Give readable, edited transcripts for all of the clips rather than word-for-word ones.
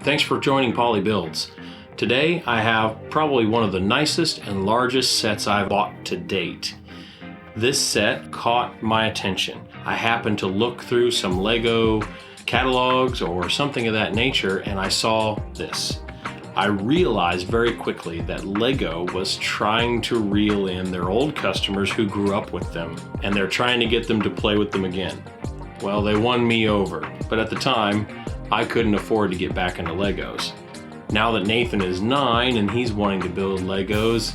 Thanks for joining Pauley Builds. Today I have probably one of the nicest and largest sets I've bought to date. This set caught my attention. I happened to look through some Lego catalogs or something of that nature and I saw this. I realized very quickly that Lego was trying to reel in their old customers who grew up with them, and they're trying to get them to play with them again. Well, they won me over, but at the time, I couldn't afford to get back into Legos. Now that Nathan is 9 and he's wanting to build Legos,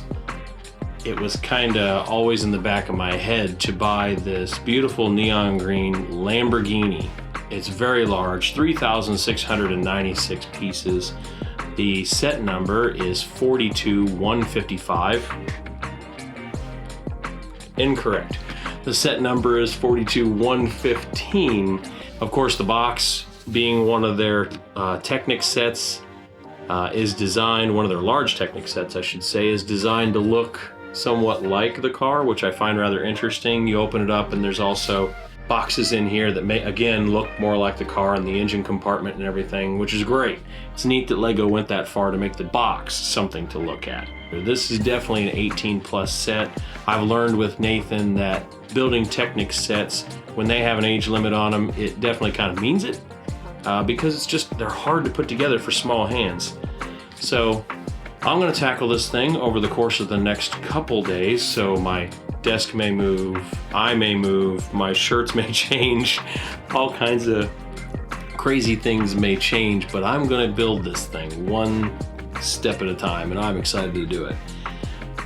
it was kinda always in the back of my head to buy this beautiful neon green Lamborghini. It's very large, 3,696 pieces. The set number is 42155. Incorrect. The set number is 42115. Of course, the box, being one of their Technic sets, is designed, one of their large Technic sets, I should say, is designed to look somewhat like the car, which I find rather interesting. You open it up and there's also boxes in here that may, again, look more like the car and the engine compartment and everything, which is great. It's neat that Lego went that far to make the box something to look at. This is definitely an 18+ set. I've learned with Nathan that building Technic sets, when they have an age limit on them, it definitely kind of means it. Because it's just, they're hard to put together for small hands. So I'm gonna tackle this thing over the course of the next couple days. So my desk may move, I may move, my shirts may change, all kinds of crazy things may change, but I'm gonna build this thing one step at a time, and I'm excited to do it.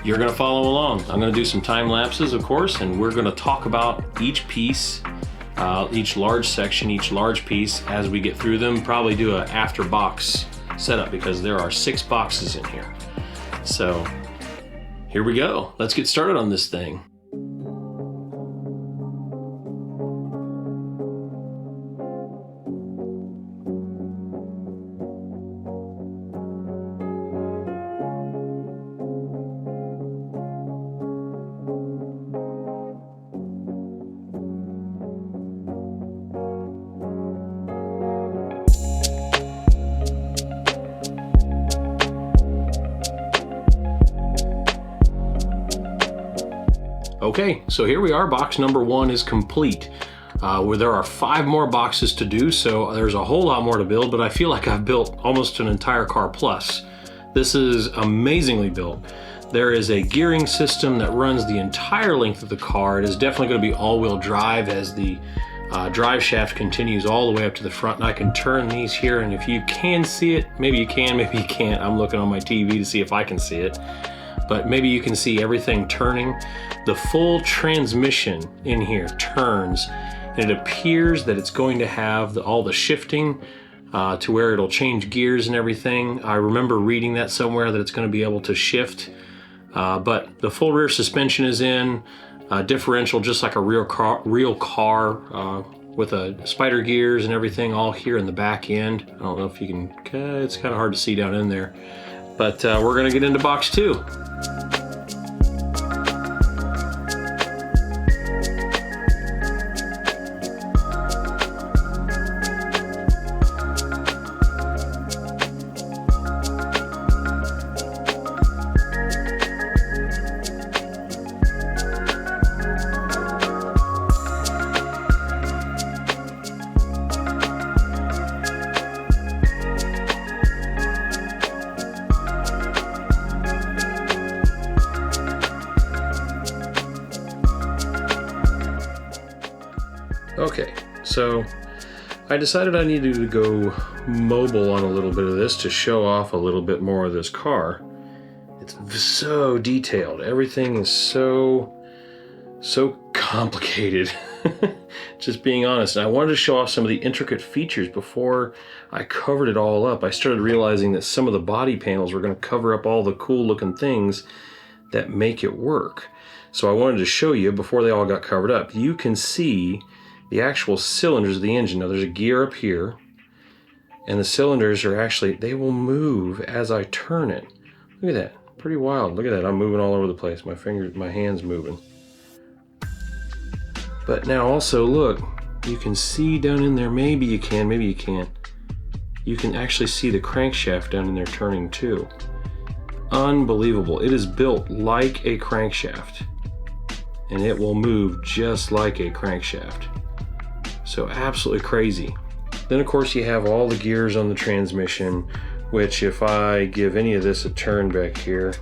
You're gonna follow along. I'm gonna do some time lapses, of course, and we're gonna talk about each piece, each large section, each large piece as we get through them. Probably do an after box setup because there are 6 boxes in here. So here we go. Let's get started on this thing. Okay, so here we are, box number 1 is complete. Where there are 5 more boxes to do, so there's a whole lot more to build, but I feel like I've built almost an entire car plus. This is amazingly built. There is a gearing system that runs the entire length of the car. It is definitely going to be all-wheel drive as the drive shaft continues all the way up to the front, and I can turn these here, and if you can see it, maybe you can, maybe you can't. I'm looking on my TV to see if I can see it, but maybe you can see everything turning. The full transmission in here turns, and it appears that it's going to have all the shifting to where it'll change gears and everything. I remember reading that somewhere, that it's going to be able to shift, but the full rear suspension is in, differential just like a real car with a spider gears and everything all here in the back end. I don't know if you can, it's kind of hard to see down in there, but we're going to get into box 2. Okay, so I decided I needed to go mobile on a little bit of this to show off a little bit more of this car. It's so detailed. Everything is so complicated. Just being honest. And I wanted to show off some of the intricate features before I covered it all up. I started realizing that some of the body panels were going to cover up all the cool looking things that make it work. So I wanted to show you before they all got covered up. You can see the actual cylinders of the engine. Now there's a gear up here, and the cylinders are actually, they will move as I turn it. Look at that, pretty wild. Look at that, I'm moving all over the place. My fingers, my hands moving. But now also look, you can see down in there, maybe you can, maybe you can't. you can actually see the crankshaft down in there turning too. Unbelievable. It is built like a crankshaft, and it will move just like a crankshaft. So absolutely crazy. Then of course you have all the gears on the transmission, which if I give any of this a turn back here,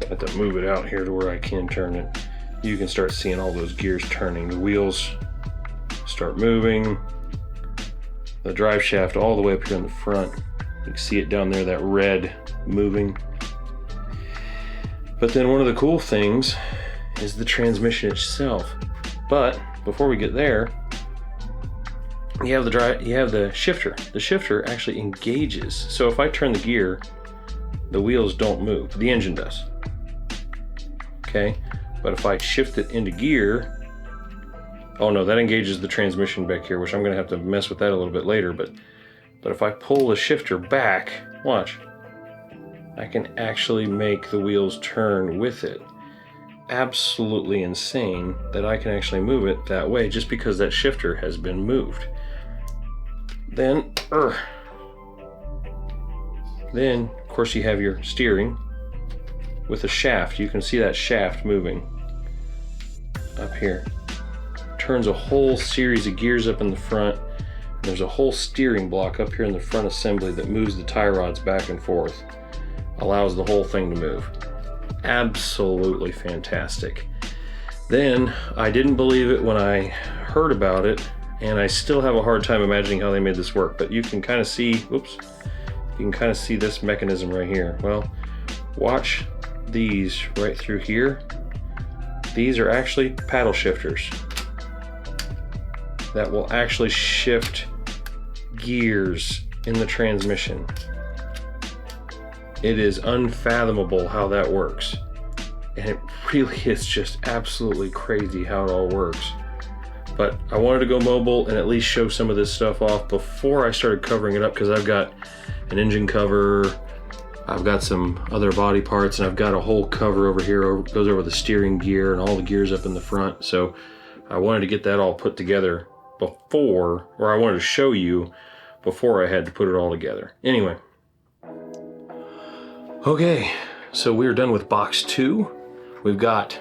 I have to move it out here to where I can turn it, you can start seeing all those gears turning. The wheels start moving, the drive shaft all the way up here in the front. You can see it down there, that red moving. But then one of the cool things is the transmission itself. But before we get there, you have the shifter. The shifter actually engages. So if I turn the gear, the wheels don't move. The engine does. Okay, but if I shift it into gear, oh no, that engages the transmission back here, which I'm gonna have to mess with that a little bit later. But if I pull the shifter back, watch, I can actually make the wheels turn with it. Absolutely insane that I can actually move it that way just because that shifter has been moved. Then of course you have your steering with a shaft. You can see that shaft moving up here. Turns a whole series of gears up in the front. There's a whole steering block up here in the front assembly that moves the tie rods back and forth. Allows the whole thing to move. Absolutely fantastic. Then I didn't believe it when I heard about it, and I still have a hard time imagining how they made this work, but you can kind of see, whoops, you can kind of see this mechanism right here. Well, watch these right through here. These are actually paddle shifters that will actually shift gears in the transmission. It is unfathomable how that works. And it really is just absolutely crazy how it all works. But I wanted to go mobile and at least show some of this stuff off before I started covering it up, because I've got an engine cover, I've got some other body parts, and I've got a whole cover over here, goes over the steering gear and all the gears up in the front. So I wanted to get that all put together before, or I wanted to show you before I had to put it all together. Anyway. Okay, so we're done with box 2. We've got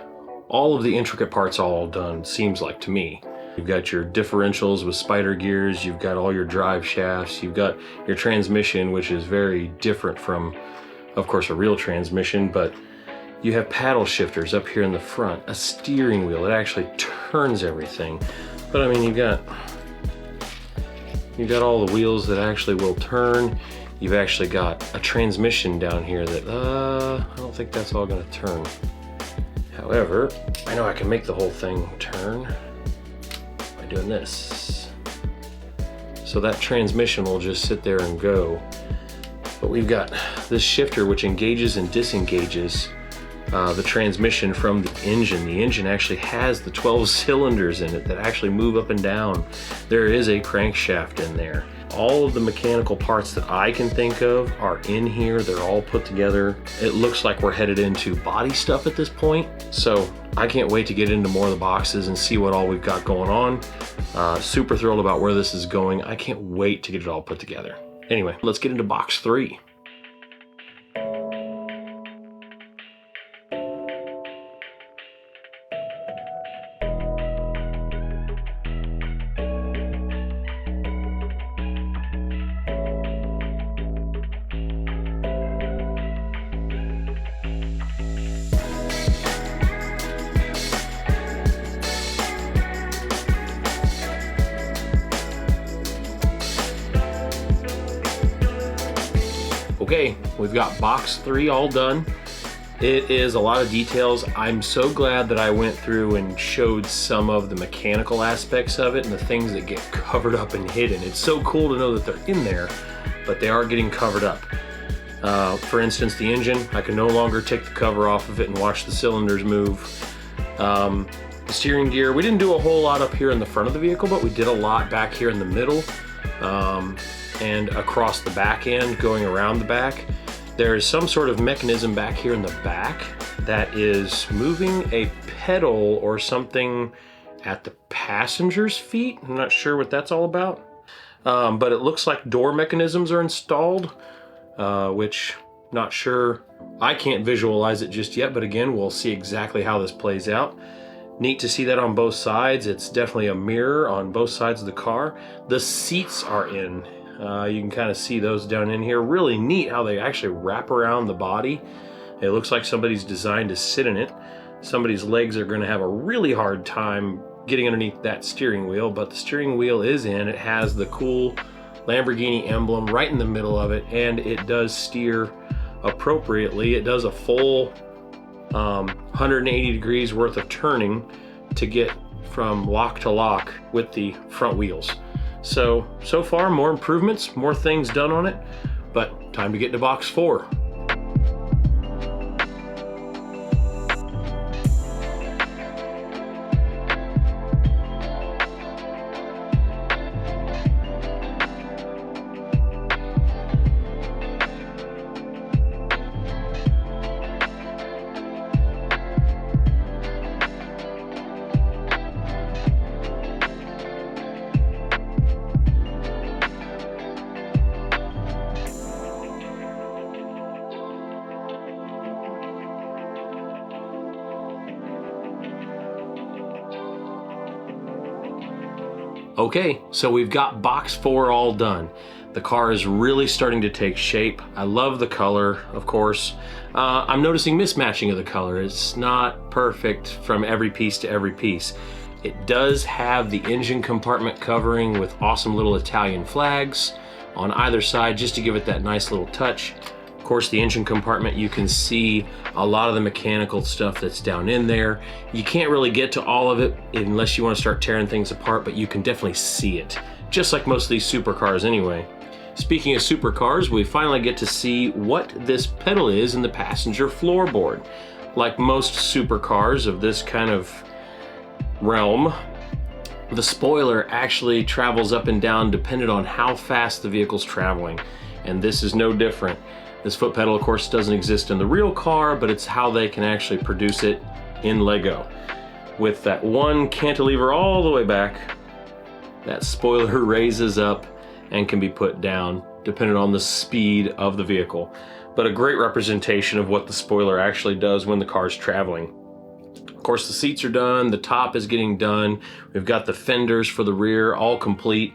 all of the intricate parts all done, seems like to me. You've got your differentials with spider gears, you've got all your drive shafts, you've got your transmission, which is very different from, of course, a real transmission, but you have paddle shifters up here in the front, a steering wheel that actually turns everything. But I mean, you've got all the wheels that actually will turn. You've actually got a transmission down here that, I don't think that's all gonna turn. However, I know I can make the whole thing turn by doing this. So that transmission will just sit there and go. But we've got this shifter which engages and disengages the transmission from the engine. The engine actually has the 12 cylinders in it that actually move up and down. There is a crankshaft in there. All of the mechanical parts that I can think of are in here. They're all put together. It looks like we're headed into body stuff at this point. So I can't wait to get into more of the boxes and see what all we've got going on. Super thrilled about where this is going. I can't wait to get it all put together. Anyway, let's get into box 3. Okay, we've got box 3 all done. It is a lot of details. I'm so glad that I went through and showed some of the mechanical aspects of it and the things that get covered up and hidden. It's so cool to know that they're in there, but they are getting covered up. For instance, the engine, I can no longer take the cover off of it and watch the cylinders move. The steering gear, we didn't do a whole lot up here in the front of the vehicle, but we did a lot back here in the middle. And across the back end, going around the back. There is some sort of mechanism back here in the back that is moving a pedal or something at the passenger's feet. I'm not sure what that's all about. but it looks like door mechanisms are installed, which not sure. I can't visualize it just yet, but again, we'll see exactly how this plays out. Neat to see that on both sides. It's definitely a mirror on both sides of the car. The seats are in. You can kind of see those down in here. Really neat how they actually wrap around the body. It looks like somebody's designed to sit in it. Somebody's legs are going to have a really hard time getting underneath that steering wheel, but the steering wheel is in. It has the cool Lamborghini emblem right in the middle of it, and it does steer appropriately. It does a full 180 degrees worth of turning to get from lock to lock with the front wheels. So far, more improvements, more things done on it, but time to get to box 4. Okay, so we've got box 4 all done. The car is really starting to take shape. I love the color, of course. I'm noticing mismatching of the color. It's not perfect from every piece to every piece. It does have the engine compartment covering with awesome little Italian flags on either side just to give it that nice little touch. Of course, the engine compartment, you can see a lot of the mechanical stuff that's down in there. You can't really get to all of it unless you want to start tearing things apart, but you can definitely see it, just like most of these supercars anyway. Speaking of supercars, we finally get to see what this pedal is in the passenger floorboard. Like most supercars of this kind of realm, the spoiler actually travels up and down depending on how fast the vehicle's traveling, and this is no different. This foot pedal, of course, doesn't exist in the real car, but it's how they can actually produce it in Lego. With that one cantilever all the way back, that spoiler raises up and can be put down depending on the speed of the vehicle. But a great representation of what the spoiler actually does when the car's traveling. Of course, the seats are done, the top is getting done. We've got the fenders for the rear all complete.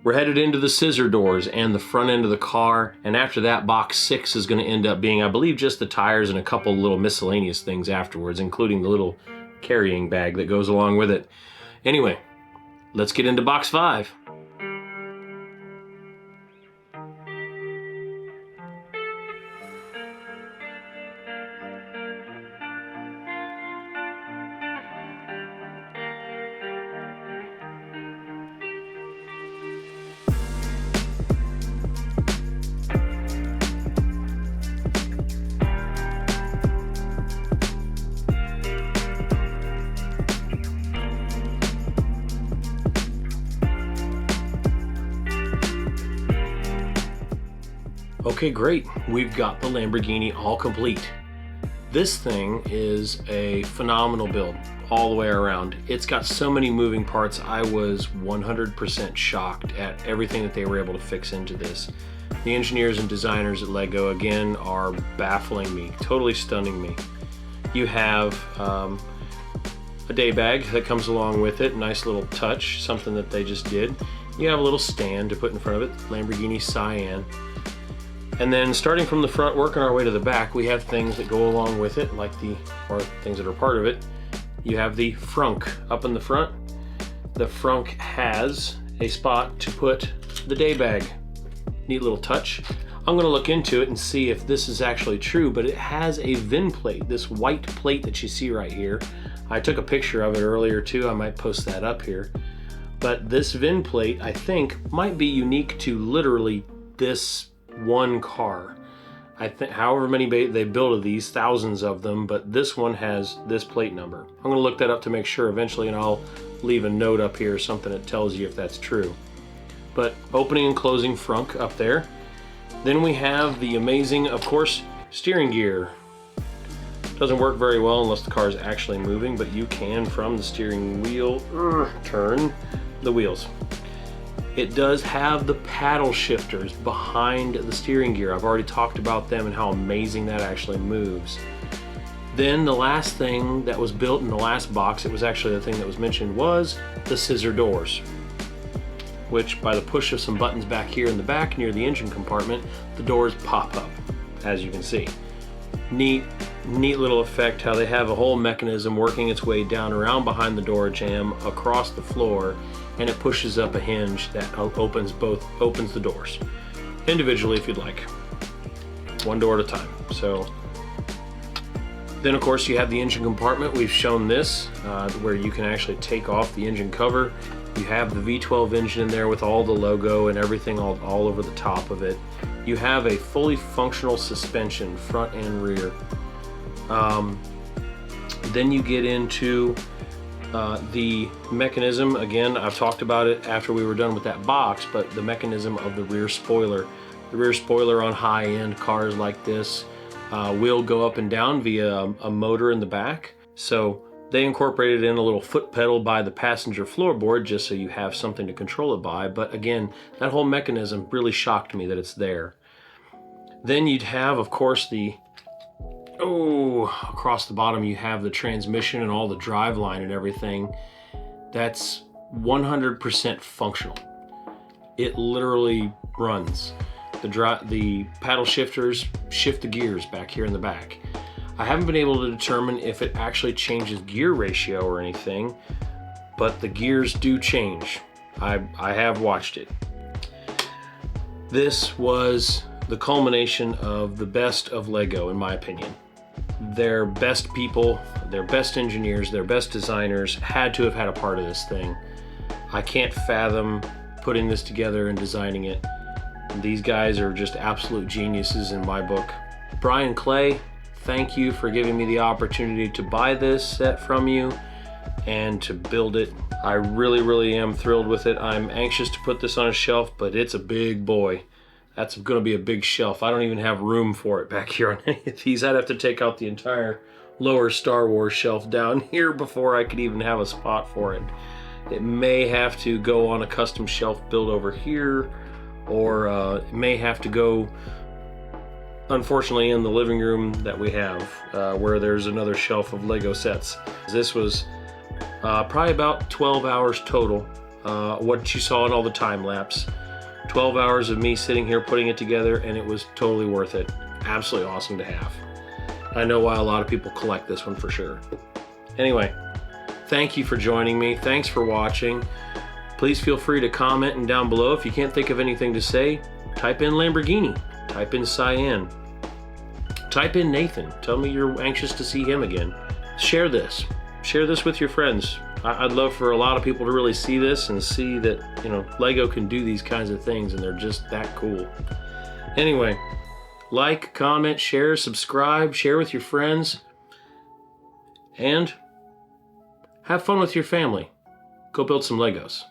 We're headed into the scissor doors and the front end of the car, and after that, box 6 is going to end up being, I believe, just the tires and a couple little miscellaneous things afterwards, including the little carrying bag that goes along with it. Anyway, let's get into box 5. Okay, great. We've got the Lamborghini all complete. This thing is a phenomenal build all the way around. It's got so many moving parts. I was 100% shocked at everything that they were able to fix into this. The engineers and designers at Lego, again, are baffling me, totally stunning me. You have a day bag that comes along with it, nice little touch, something that they just did. You have a little stand to put in front of it, Lamborghini Sian. And then starting from the front, working our way to the back, we have things that go along with it, like or things that are part of it. You have the frunk up in the front. The frunk has a spot to put the day bag. Neat little touch. I'm gonna look into it and see if this is actually true, but it has a VIN plate, this white plate that you see right here. I took a picture of it earlier too, I might post that up here. But this VIN plate, I think, might be unique to literally this one car. I think however many they build of these, thousands of them, but this one has this plate number. I'm gonna look that up to make sure eventually, and I'll leave a note up here, something that tells you if that's true. But opening and closing frunk up there. Then we have the amazing, of course, steering gear. Doesn't work very well unless the car is actually moving, but you can, from the steering wheel, turn the wheels. It does have the paddle shifters behind the steering gear. I've already talked about them and how amazing that actually moves. Then the last thing that was built in the last box, it was actually the thing that was mentioned, was the scissor doors, which by the push of some buttons back here in the back near the engine compartment, the doors pop up, as you can see. Neat little effect how they have a whole mechanism working its way down around behind the door jamb across the floor, and it pushes up a hinge that opens the doors individually if you'd like, one door at a time. So then of course you have the engine compartment. We've shown this where you can actually take off the engine cover. You have the V12 engine in there with all the logo and everything all over the top of it. You have a fully functional suspension, front and rear. Then you get into the mechanism. Again, I've talked about it after we were done with that box, but the mechanism of the rear spoiler. The rear spoiler on high-end cars like this will go up and down via a motor in the back. So they incorporated in a little foot pedal by the passenger floorboard just so you have something to control it by. But again, that whole mechanism really shocked me that it's there. Then you'd have, of course, across the bottom you have the transmission and all the drive line and everything. That's 100% functional. It literally runs. The paddle shifters shift the gears back here in the back. I haven't been able to determine if it actually changes gear ratio or anything, but the gears do change. I have watched it. This was the culmination of the best of Lego, in my opinion. Their best people, their best engineers, their best designers had to have had a part of this thing. I can't fathom putting this together and designing it. These guys are just absolute geniuses in my book. Brian Clay, thank you for giving me the opportunity to buy this set from you and to build it. I really am thrilled with it. I'm anxious to put this on a shelf, but it's a big boy. That's gonna be a big shelf. I don't even have room for it back here on any of these. I'd have to take out the entire lower Star Wars shelf down here before I could even have a spot for it. It may have to go on a custom shelf built over here, or it may have to go, unfortunately, in the living room that we have, where there's another shelf of Lego sets. This was probably about 12 hours total, what you saw in all the time lapse. 12 hours of me sitting here putting it together, and it was totally worth it. Absolutely awesome to have. I know why a lot of people collect this one for sure. Anyway, thank you for joining me. Thanks for watching. Please feel free to comment and down below. If you can't think of anything to say, type in Lamborghini, type in Sian, type in Nathan. Tell me you're anxious to see him again. Share this with your friends. I'd love for a lot of people to really see this and see that, you know, Lego can do these kinds of things and they're just that cool. Anyway, like, comment, share, subscribe, share with your friends, and have fun with your family. Go build some Legos.